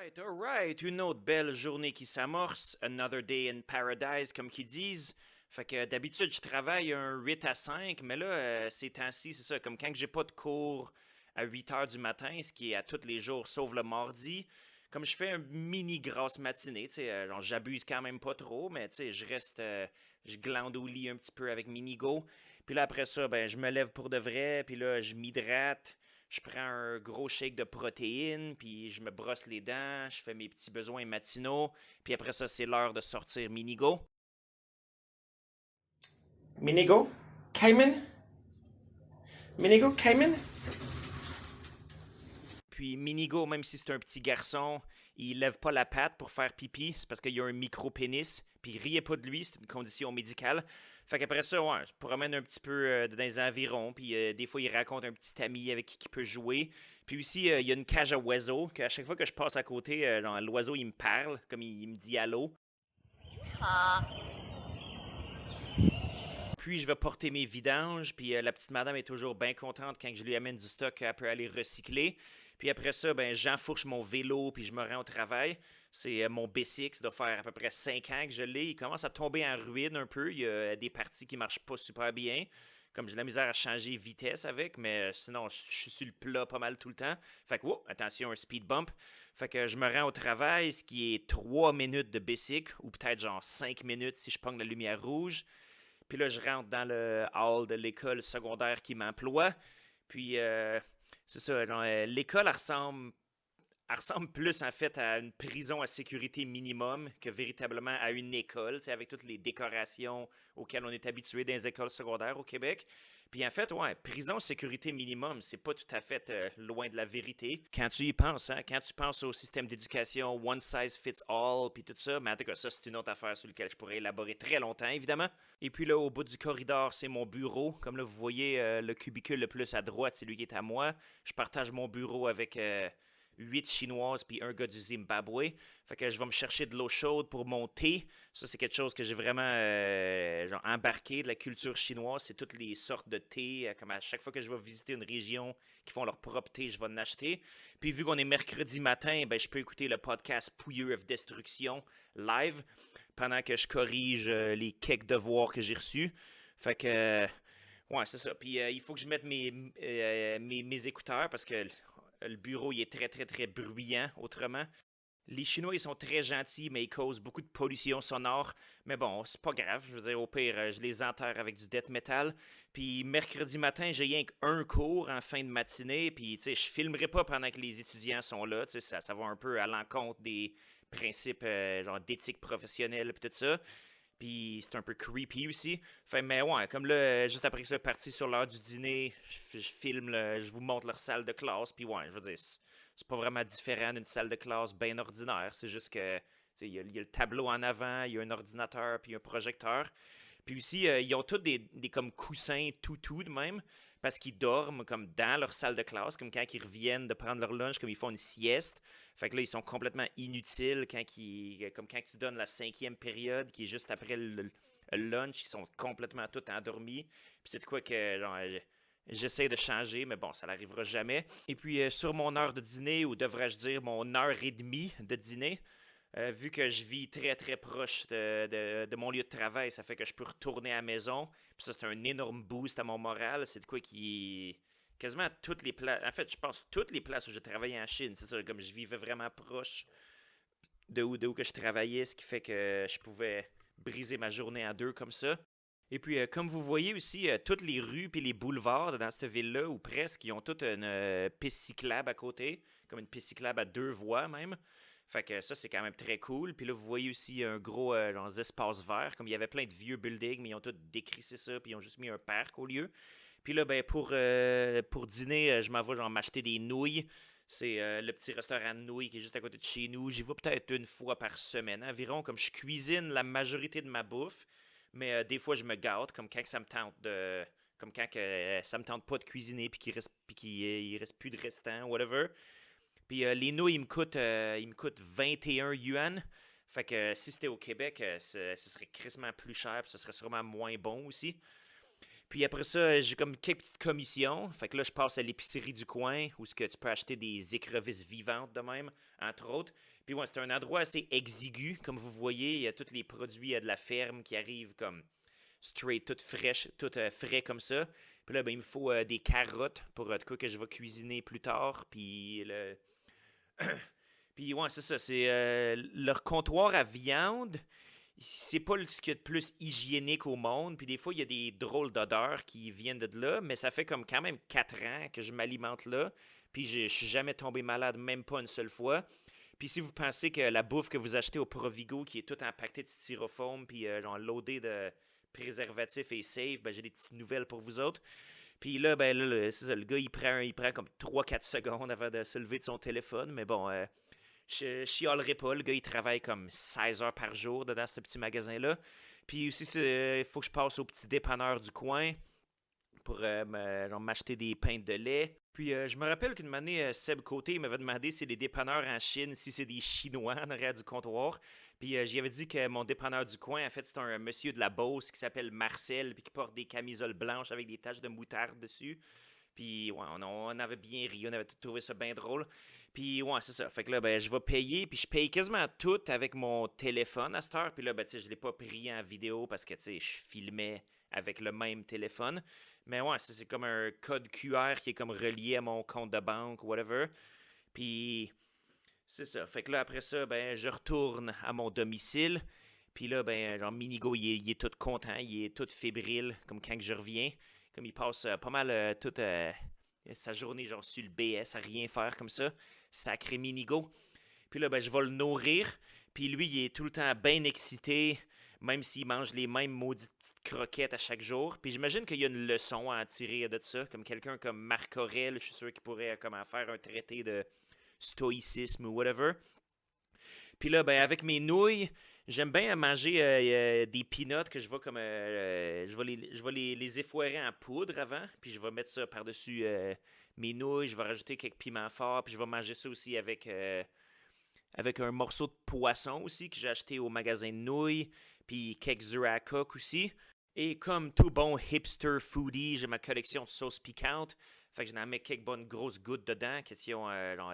Alright. Une autre belle journée qui s'amorce. Another day in paradise, comme qu'ils disent. Fait que d'habitude, je travaille un 8 à 5, mais là, ces temps-ci, c'est ça. Comme quand j'ai pas de cours à 8 heures du matin, ce qui est à tous les jours, sauf le mardi. Comme je fais un mini grasse matinée, tu sais, genre j'abuse quand même pas trop, mais tu sais, je glande au lit un petit peu avec Minigo. Puis là, après ça, ben, je me lève pour de vrai, puis là, je m'hydrate. Je prends un gros shake de protéines, puis je me brosse les dents, je fais mes petits besoins matinaux, puis après ça, c'est l'heure de sortir Minigo. Minigo? Cayman? Minigo? Cayman? Puis Minigo, même si c'est un petit garçon, il lève pas la patte pour faire pipi, c'est parce qu'il a un micro-pénis, puis riez pas de lui, c'est une condition médicale. Fait qu'après ça, ouais, je promène un petit peu dans les environs, puis des fois il raconte un petit ami avec qui il peut jouer. Puis aussi, il y a une cage à oiseaux, qu'à chaque fois que je passe à côté, genre, l'oiseau il me parle, comme il me dit allô. Puis je vais porter mes vidanges, puis la petite madame est toujours bien contente quand je lui amène du stock qu'elle peut aller recycler. Puis après ça, ben j'enfourche mon vélo, puis je me rends au travail. C'est mon B6, ça doit faire à peu près 5 ans que je l'ai. Il commence à tomber en ruine un peu. Il y a des parties qui marchent pas super bien. Comme j'ai de la misère à changer vitesse avec, mais sinon, je suis sur le plat pas mal tout le temps. Fait que, attention, un speed bump. Fait que je me rends au travail, ce qui est 3 minutes de bicycle, ou peut-être genre 5 minutes si je pogne la lumière rouge. Puis là, je rentre dans le hall de l'école secondaire qui m'emploie. Puis, c'est ça, genre, l'école, elle ressemble plus en fait à une prison à sécurité minimum que véritablement à une école, avec toutes les décorations auxquelles on est habitué dans les écoles secondaires au Québec. Puis en fait, ouais, prison sécurité minimum, c'est pas tout à fait loin de la vérité. Quand tu y penses, hein, quand tu penses au système d'éducation one size fits all, puis tout ça, mais en tout cas, ça c'est une autre affaire sur laquelle je pourrais élaborer très longtemps, évidemment. Et puis là, au bout du corridor, c'est mon bureau. Comme là, vous voyez, le cubicule le plus à droite, c'est lui qui est à moi. Je partage mon bureau avec 8 chinoises puis un gars du Zimbabwe. Fait que je vais me chercher de l'eau chaude pour mon thé. Ça, c'est quelque chose que j'ai vraiment genre embarqué de la culture chinoise. C'est toutes les sortes de thé. Comme à chaque fois que je vais visiter une région qui font leur propre thé, je vais en acheter. Puis vu qu'on est mercredi matin, ben, je peux écouter le podcast Pouilleux of Destruction live pendant que je corrige les quelques devoirs que j'ai reçus. Fait que, ouais, c'est ça. Puis il faut que je mette mes écouteurs parce que le bureau il est très très très bruyant autrement. Les Chinois, ils sont très gentils, mais ils causent beaucoup de pollution sonore. Mais bon, c'est pas grave. Je veux dire, au pire, je les enterre avec du death metal. Puis mercredi matin, j'ai rien qu'un cours en fin de matinée. Puis, tu sais, je filmerai pas pendant que les étudiants sont là. Tu sais, ça va un peu à l'encontre des principes genre d'éthique professionnelle et tout ça. Puis c'est un peu creepy aussi. Fait, mais ouais, comme là, juste après ça, parti sur l'heure du dîner, je filme, je vous montre leur salle de classe. Puis ouais, je veux dire, c'est pas vraiment différent d'une salle de classe bien ordinaire. C'est juste que, tu sais, il y a le tableau en avant, il y a un ordinateur, puis un projecteur. Puis aussi, ils ont tous des comme coussins tout de même, parce qu'ils dorment comme dans leur salle de classe, comme quand ils reviennent de prendre leur lunch, comme ils font une sieste. Fait que là, ils sont complètement inutiles comme quand tu donnes la cinquième période, qui est juste après le lunch, ils sont complètement tous endormis. Puis c'est de quoi que, genre, j'essaie de changer, mais bon, ça n'arrivera jamais. Et puis, sur mon heure de dîner, ou devrais-je dire mon heure et demie de dîner, vu que je vis très très proche de mon lieu de travail, ça fait que je peux retourner à la maison. Puis ça, c'est un énorme boost à mon moral. C'est de quoi qui. Quasiment toutes les places. En fait, je pense toutes les places où j'ai travaillé en Chine. C'est ça, comme je vivais vraiment proche de où que je travaillais, ce qui fait que je pouvais briser ma journée en deux comme ça. Et puis, comme vous voyez aussi, toutes les rues et les boulevards dans cette ville-là, ou presque, ils ont toutes une piste cyclable à côté, comme une piste cyclable à deux voies même. Fait que ça, c'est quand même très cool. Puis là, vous voyez aussi un gros genre, espace vert, comme il y avait plein de vieux buildings, mais ils ont tous décrissé ça, puis ils ont juste mis un parc au lieu. Puis là, ben, pour dîner, je m'en vais genre m'acheter des nouilles. C'est le petit restaurant de nouilles qui est juste à côté de chez nous. J'y vais peut-être une fois par semaine environ, comme je cuisine la majorité de ma bouffe. Mais des fois, je me gâte, comme quand ça me tente de. Comme quand ça me tente pas de cuisiner puis qu'il reste plus de restant, whatever. Puis les nouilles, ils me coûtent 21 yuan. Fait que si c'était au Québec, ce serait crissement plus cher, puis ce serait sûrement moins bon aussi. Puis après ça, j'ai comme quelques petites commissions. Fait que là, je passe à l'épicerie du coin où ce que tu peux acheter des écrevisses vivantes de même, entre autres. Puis ouais, c'est un endroit assez exigu, comme vous voyez. Il y a tous les produits de la ferme qui arrivent comme straight, tout fraîche, tout frais comme ça. Puis là, ben, il me faut des carottes pour de quoi que je vais cuisiner plus tard. Puis ouais, c'est ça. C'est leur comptoir à viande. C'est pas ce qu'il y a de plus hygiénique au monde. Puis des fois, il y a des drôles d'odeurs qui viennent de là. Mais ça fait comme quand même 4 ans que je m'alimente là. Puis je suis jamais tombé malade, même pas une seule fois. Puis si vous pensez que la bouffe que vous achetez au Provigo, qui est toute empaquetée de styrofoam, puis genre loadée de préservatifs et safe, ben j'ai des petites nouvelles pour vous autres. Puis là, ben là, c'est ça, le gars, il prend comme 3 4 secondes avant de se lever de son téléphone. Mais bon, je chialerai pas. Le gars, il travaille comme 16 heures par jour dans ce petit magasin-là. Puis aussi, il faut que je passe au petit dépanneur du coin pour genre, m'acheter des pintes de lait. Puis je me rappelle qu'une année, Seb Côté il m'avait demandé si les dépanneurs en Chine, si c'est des Chinois en arrière du comptoir. Puis j'y avais dit que mon dépanneur du coin, en fait, c'est un monsieur de la Beauce qui s'appelle Marcel, puis qui porte des camisoles blanches avec des taches de moutarde dessus. Puis ouais, on avait bien ri, on avait tout trouvé ça bien drôle. Puis ouais, c'est ça. Fait que là, ben, je vais payer, puis je paye quasiment tout avec mon téléphone à cette heure. Puis là, ben, tu sais, je l'ai pas pris en vidéo parce que, tu sais, je filmais avec le même téléphone. Mais ouais, c'est comme un code QR qui est comme relié à mon compte de banque ou whatever. Puis c'est ça. Fait que là, après ça, ben, je retourne à mon domicile. Puis là, ben, genre, Minigo, il est tout content, il est tout fébrile, comme quand que je reviens. Comme il passe pas mal toute sa journée, genre, sur le BS, à rien faire comme ça. Sacré Minigo. Puis là, ben, je vais le nourrir. Puis lui, il est tout le temps bien excité, même s'il mange les mêmes maudites petites croquettes à chaque jour. Puis j'imagine qu'il y a une leçon à en tirer de ça. Comme quelqu'un comme Marc Aurèle, je suis sûr qu'il pourrait comment faire un traité de stoïcisme ou whatever. Puis là, ben, avec mes nouilles, j'aime bien manger des peanuts que je vais comme. Je vais les effoirer en poudre avant, puis je vais mettre ça par-dessus mes nouilles. Je vais rajouter quelques piments forts, puis je vais manger ça aussi avec un morceau de poisson aussi que j'ai acheté au magasin de nouilles, puis quelques œufs à coque aussi. Et comme tout bon hipster foodie, j'ai ma collection de sauces piquantes. Fait que j'en mets quelques bonnes grosses gouttes dedans, question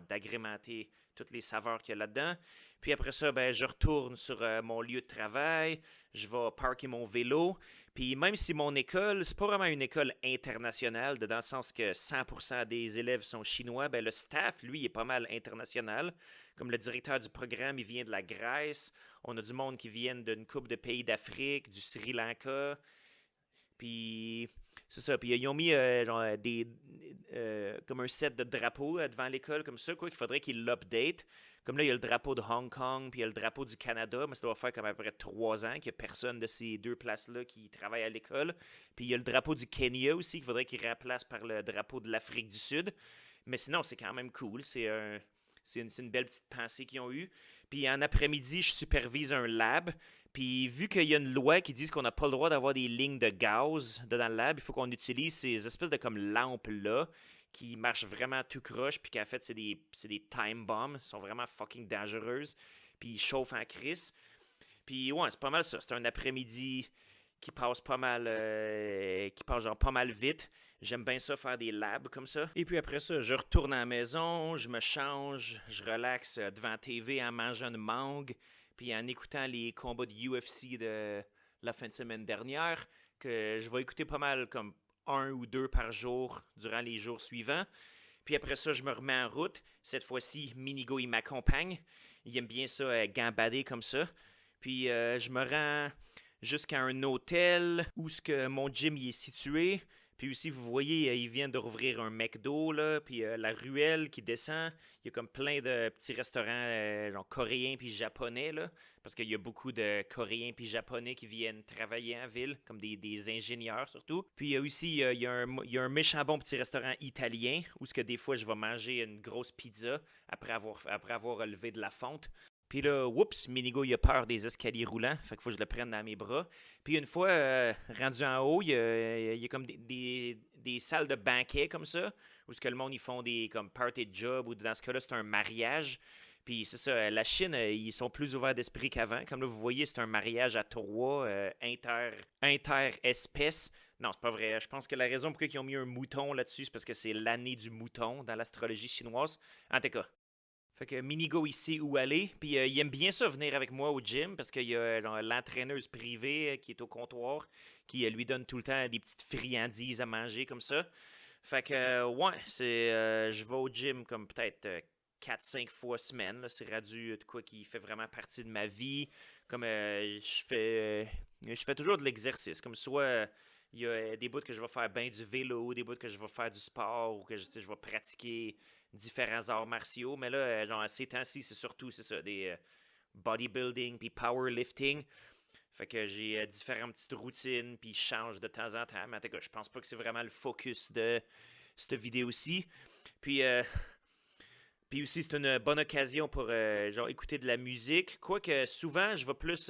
d'agrémenter toutes les saveurs qu'il y a là-dedans. Puis après ça, ben, je retourne sur mon lieu de travail, je vais parker mon vélo. Puis même si mon école, c'est pas vraiment une école internationale, dans le sens que 100% des élèves sont chinois, ben, le staff, lui, est pas mal international. Comme le directeur du programme, il vient de la Grèce. On a du monde qui vient d'une couple de pays d'Afrique, du Sri Lanka. Puis c'est ça. Puis ils ont mis genre, comme un set de drapeaux devant l'école, comme ça, quoi, qu'il faudrait qu'ils l'update. Comme là, il y a le drapeau de Hong Kong, puis il y a le drapeau du Canada, mais ça doit faire comme à peu près 3 ans qu'il n'y a personne de ces deux places-là qui travaille à l'école. Puis il y a le drapeau du Kenya aussi, qu'il faudrait qu'il remplace par le drapeau de l'Afrique du Sud. Mais sinon, c'est quand même cool. C'est une belle petite pensée qu'ils ont eue. Puis en après-midi, je supervise un lab. Puis vu qu'il y a une loi qui dit qu'on n'a pas le droit d'avoir des lignes de gaz dans le lab, il faut qu'on utilise ces espèces de comme lampes-là qui marchent vraiment tout croche, puis qu'en fait, c'est des time bombs. Elles sont vraiment fucking dangereuses. Puis ils chauffent en crise. Puis ouais, c'est pas mal ça. C'est un après-midi qui passe pas mal, qui passe genre pas mal vite. J'aime bien ça faire des labs comme ça. Et puis après ça, je retourne à la maison, je me change, je relaxe devant la TV en mangeant une mangue, puis en écoutant les combats de UFC de la fin de semaine dernière, que je vais écouter pas mal comme un ou deux par jour durant les jours suivants. Puis après ça, je me remets en route. Cette fois-ci, Minigo, il m'accompagne. Il aime bien ça, gambader comme ça. Puis je me rends jusqu'à un hôtel où ce que mon gym y est situé. Puis aussi, vous voyez, ils viennent de rouvrir un McDo, là, puis la ruelle qui descend, il y a comme plein de petits restaurants genre coréens puis japonais, là, parce qu'il y a beaucoup de Coréens puis Japonais qui viennent travailler en ville, comme des ingénieurs surtout. Puis aussi, il y a un méchant bon petit restaurant italien, où ce que des fois, je vais manger une grosse pizza après avoir relevé de la fonte. Puis là, oups, Minigo, il a peur des escaliers roulants. Fait qu'il faut que je le prenne dans mes bras. Puis une fois rendu en haut, il y a comme des salles de banquet comme ça, où ce que le monde, ils font des comme party de job, ou dans ce cas-là, c'est un mariage. Puis c'est ça, la Chine, ils sont plus ouverts d'esprit qu'avant. Comme là, vous voyez, c'est un mariage à trois, inter-espèces. Non, c'est pas vrai. Je pense que la raison pour laquelle ils ont mis un mouton là-dessus, c'est parce que c'est l'année du mouton dans l'astrologie chinoise. En tout cas. Fait que Minigo, il sait où aller. Puis il aime bien ça venir avec moi au gym parce qu'il y a l'entraîneuse privée qui est au comptoir qui lui donne tout le temps des petites friandises à manger comme ça. Fait que, ouais, je vais au gym comme peut-être 4-5 fois semaine. Là. C'est rendu de quoi qui fait vraiment partie de ma vie. Comme je fais toujours de l'exercice. Comme soit il y a des bouts que je vais faire bien du vélo, des bouts que je vais faire du sport ou que je vais pratiquer différents arts martiaux. Mais là, genre, ces temps-ci, c'est ça, des bodybuilding puis powerlifting. Fait que j'ai différentes petites routines, puis je change de temps en temps. Mais en tout cas, je pense pas que c'est vraiment le focus de cette vidéo-ci. Puis, puis aussi, c'est une bonne occasion pour genre écouter de la musique. Quoique souvent, je vais plus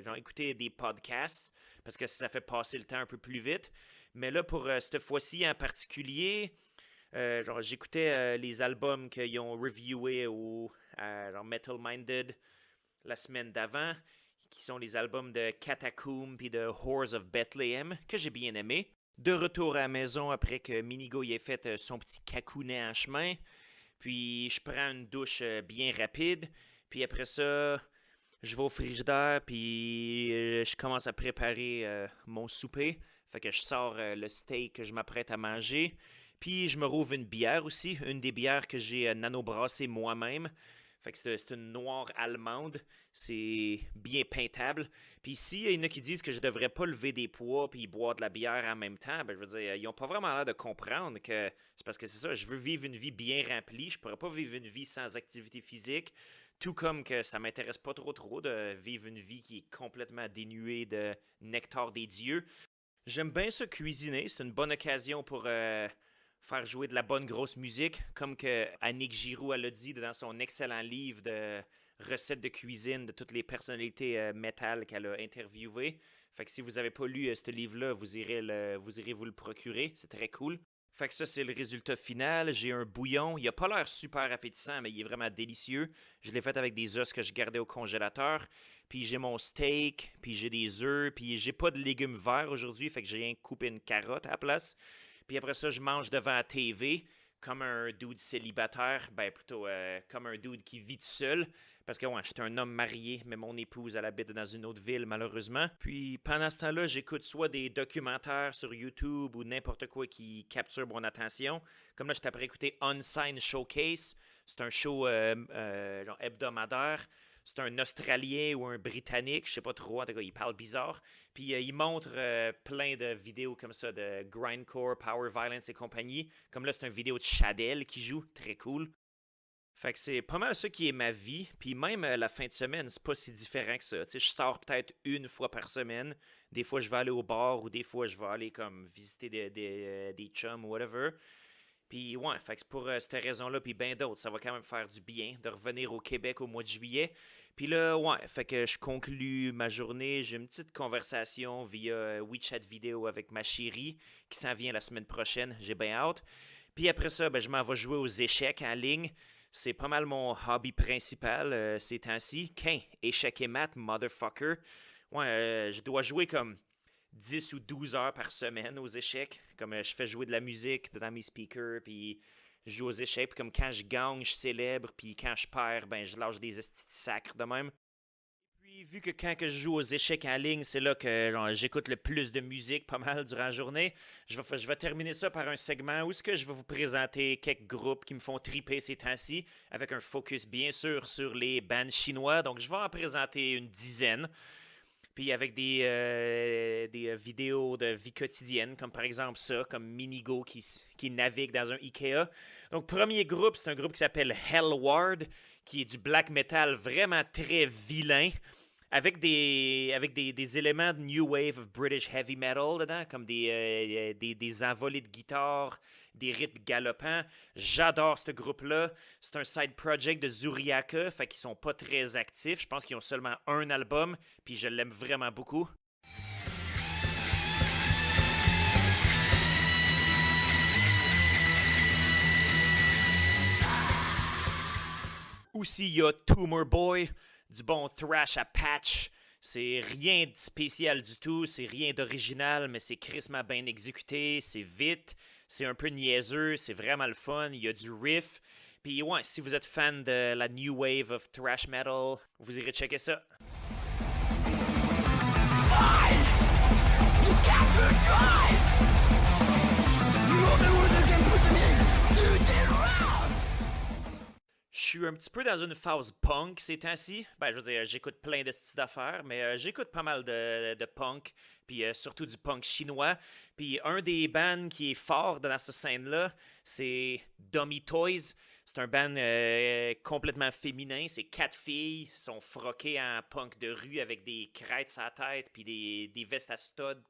genre écouter des podcasts parce que ça fait passer le temps un peu plus vite. Mais là, pour cette fois-ci en particulier, genre j'écoutais les albums qu'ils ont reviewés au genre Metal Minded la semaine d'avant, qui sont les albums de Catacomb et de Whores of Bethlehem, que j'ai bien aimé. De retour à la maison après que Minigo y ait fait son petit cacounet en chemin. Puis je prends une douche bien rapide. Puis après ça, je vais au frigidaire. Puis je commence à préparer mon souper. Fait que je sors le steak que je m'apprête à manger. Puis je me rouvre une bière aussi. Une des bières que j'ai nano-brassée moi-même. Fait que c'est une noire allemande. C'est bien peintable. Puis ici, il y en a qui disent que je devrais pas lever des poids puis boire de la bière en même temps. Ben, je veux dire, ils ont pas vraiment l'air de comprendre que c'est parce que c'est ça, je veux vivre une vie bien remplie. Je pourrais pas vivre une vie sans activité physique. Tout comme que ça m'intéresse pas trop de vivre une vie qui est complètement dénuée de nectar des dieux. J'aime bien ça cuisiner. C'est une bonne occasion pour faire jouer de la bonne grosse musique, comme que Annick Giroux elle a dit dans son excellent livre de recettes de cuisine de toutes les personnalités métal qu'elle a interviewées. Fait que si vous n'avez pas lu ce livre-là, vous irez vous le procurer. C'est très cool. Fait que ça, c'est le résultat final. J'ai un bouillon. Il a pas l'air super appétissant, mais il est vraiment délicieux. Je l'ai fait avec des os que je gardais au congélateur. Puis j'ai mon steak, puis j'ai des œufs, puis j'ai pas de légumes verts aujourd'hui, fait que j'ai rien coupé une carotte à la place. Puis après ça, je mange devant la TV comme un dude célibataire, ben plutôt comme un dude qui vit tout seul. Parce que ouais, j'étais un homme marié, mais mon épouse, elle habite dans une autre ville, malheureusement. Puis pendant ce temps-là, j'écoute soit des documentaires sur YouTube ou n'importe quoi qui capture mon attention. Comme là, j'étais après écouter Unsigned Showcase. C'est un show genre hebdomadaire. C'est un Australien ou un Britannique, je sais pas trop, en tout cas, il parle bizarre. Puis il montre plein de vidéos comme ça de grindcore, power violence et compagnie. Comme là, c'est une vidéo de Shadell qui joue, très cool. Fait que c'est pas mal ça qui est ma vie. Puis même la fin de semaine, c'est pas si différent que ça. Tu sais, je sors peut-être une fois par semaine. Des fois, je vais aller au bar ou des fois, je vais aller comme visiter des chums ou whatever. Puis ouais, fait que c'est pour cette raison-là, puis bien d'autres, ça va quand même faire du bien de revenir au Québec au mois de juillet. Puis là, ouais, fait que je conclue ma journée, j'ai une petite conversation via WeChat vidéo avec ma chérie qui s'en vient la semaine prochaine, j'ai bien hâte. Puis après ça, ben, je m'en vais jouer aux échecs en ligne. C'est pas mal mon hobby principal ces temps-ci. Échecs et maths, motherfucker. Ouais, je dois jouer comme 10 ou 12 heures par semaine aux échecs. Comme je fais jouer de la musique dans mes speakers, puis je joue aux échecs. Puis comme quand je gagne, je célèbre, puis quand je perds, ben je lâche des estis sacres de même. Puis vu que quand que je joue aux échecs en ligne, c'est là que genre, j'écoute le plus de musique pas mal durant la journée, je vais terminer ça par un segment où ce que je vais vous présenter quelques groupes qui me font triper ces temps-ci, avec un focus bien sûr sur les bands chinois. Donc je vais en présenter une dizaine. Puis avec des vidéos de vie quotidienne, comme par exemple ça, comme Minigo qui navigue dans un Ikea. Donc, premier groupe, c'est un groupe qui s'appelle Hellward, qui est du black metal vraiment très vilain, avec des éléments de New Wave of British Heavy Metal dedans, comme des envolées de guitare, des rythmes galopants. J'adore ce groupe-là. C'est un side project de Zuriaka, fait qu'ils sont pas très actifs. Je pense qu'ils ont seulement un album, puis je l'aime vraiment beaucoup. Aussi, il y a Tumor Boy, du bon thrash à patch. C'est rien de spécial du tout, c'est rien d'original, mais c'est crissement bien exécuté, c'est vite, c'est un peu niaiseux, c'est vraiment le fun, il y a du riff. Puis ouais, si vous êtes fan de la new wave of thrash metal, vous irez checker ça. Je suis un petit peu dans une phase punk ces temps-ci. Ben, je veux dire, j'écoute plein de styles d'affaires, mais j'écoute pas mal de punk, puis surtout du punk chinois. Puis un des bands qui est fort dans cette scène-là, c'est Dummy Toys. C'est un band complètement féminin. C'est 4 filles, sont froquées en punk de rue avec des crêtes à la tête, puis des vestes à stud.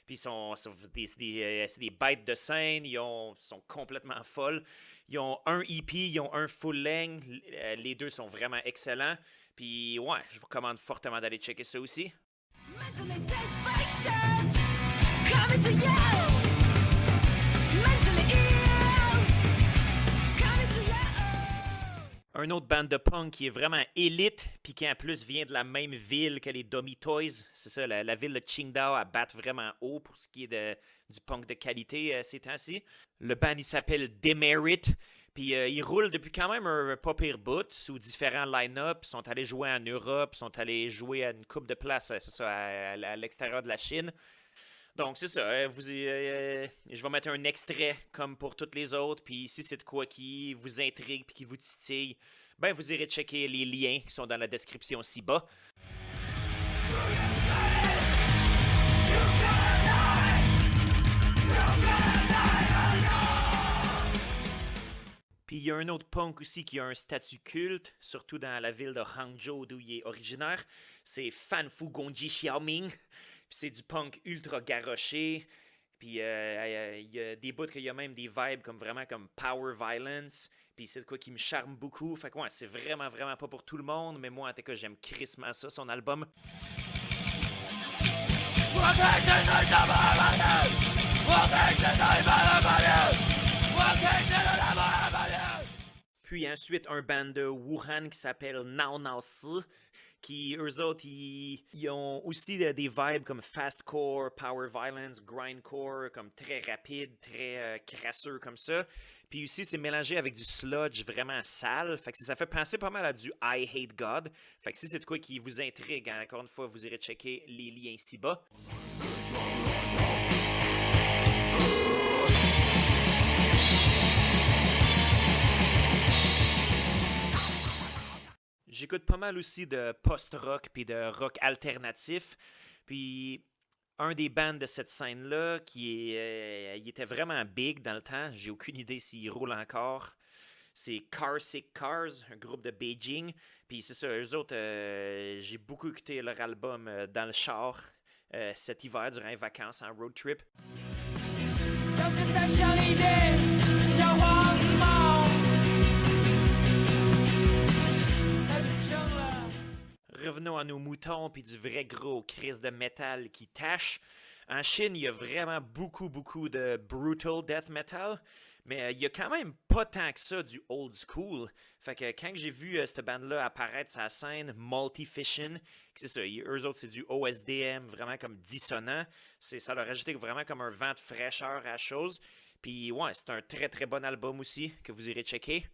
Puis c'est des bêtes de scène, sont complètement folles. Ils ont un EP, ils ont un full-length. Les deux sont vraiment excellents. Puis ouais, je vous recommande fortement d'aller checker ça aussi. Un autre band de punk qui est vraiment élite, puis qui en plus vient de la même ville que les Dummy Toys. C'est ça, la ville de Qingdao, elle bat vraiment haut pour ce qui est du punk de qualité ces temps-ci. Le band, il s'appelle Demerit, puis ils roulent depuis quand même un pas pire bout, sous différents line-up. Ils sont allés jouer en Europe, ils sont allés jouer à une coupe de place, c'est ça, à l'extérieur de la Chine. Donc, c'est ça. Je vais mettre un extrait comme pour toutes les autres. Puis, si c'est de quoi qui vous intrigue puis qui vous titille, ben, vous irez checker les liens qui sont dans la description ci-bas. Puis, il y a un autre punk aussi qui a un statut culte, surtout dans la ville de Hangzhou d'où il est originaire. C'est Fanfu Gongji Xiaoming. Puis c'est du punk ultra garoché. Puis il y a des bouts qu'il y a même des vibes comme vraiment comme power violence. Puis c'est de quoi qui me charme beaucoup. Fait que ouais, c'est vraiment pas pour tout le monde. Mais moi, en tout cas, j'aime crissement ça, son album. Puis ensuite, un band de Wuhan qui s'appelle Nao Nao Si. Qui, eux autres, ils ont aussi des vibes comme fastcore, power violence, grindcore, comme très rapide, très crasseux comme ça. Puis aussi, c'est mélangé avec du sludge vraiment sale. Fait que ça fait penser pas mal à du I Hate God. Fait que si c'est de quoi qui vous intrigue, encore une fois, vous irez checker les liens ci-bas. J'écoute pas mal aussi de post-rock puis de rock alternatif. Puis un des bands de cette scène-là, il était vraiment big dans le temps. J'ai aucune idée s'il roule encore. C'est Car Sick Cars, un groupe de Beijing. Puis c'est ça, eux autres, j'ai beaucoup écouté leur album dans le char cet hiver durant les vacances en road trip. Revenons à nos moutons puis du vrai gros crise de métal qui tâche. En Chine, il y a vraiment beaucoup de brutal death metal, mais il y a quand même pas tant que ça du old school. Fait que quand j'ai vu cette bande-là apparaître sur la scène, Multi-Fission, c'est ça, eux autres c'est du OSDM vraiment comme dissonant. Ça leur a ajouté vraiment comme un vent de fraîcheur à la chose. Puis ouais, c'est un très bon album aussi que vous irez checker.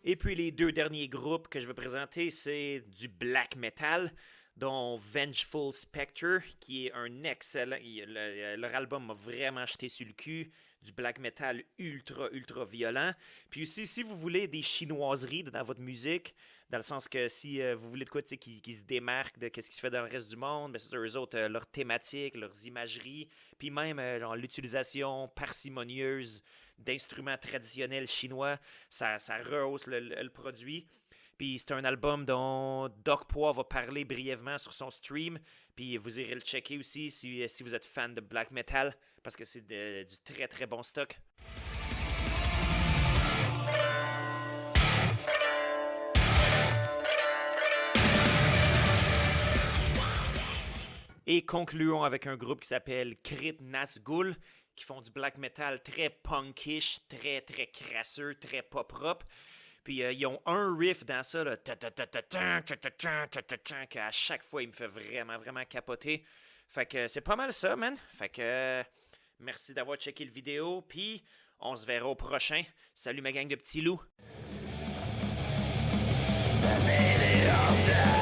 Et puis les deux derniers groupes que je vais présenter, c'est du black metal, dont Vengeful Spectre, qui est un excellent... Leur album m'a vraiment jeté sur le cul. Du black metal ultra violent. Puis aussi, si vous voulez des chinoiseries dans votre musique, dans le sens que si vous voulez de quoi qui se démarque de ce qui se fait dans le reste du monde, ben c'est eux autres, leurs thématiques, leurs imageries, puis même l'utilisation parcimonieuse d'instruments traditionnels chinois, ça rehausse le produit. Puis c'est un album dont Doc Pois va parler brièvement sur son stream. Puis vous irez le checker aussi si vous êtes fan de black metal, parce que c'est du très bon stock. Et concluons avec un groupe qui s'appelle Crit Nazgul, qui font du black metal très punkish, très très crasseux, très pas propre. Puis ils ont un riff dans ça, là, qu'à chaque fois il me fait vraiment vraiment capoter. Fait que c'est pas mal ça, man. Fait que merci d'avoir checké le vidéo, puis on se verra au prochain. Salut ma gang de petits loups. The meaning of death.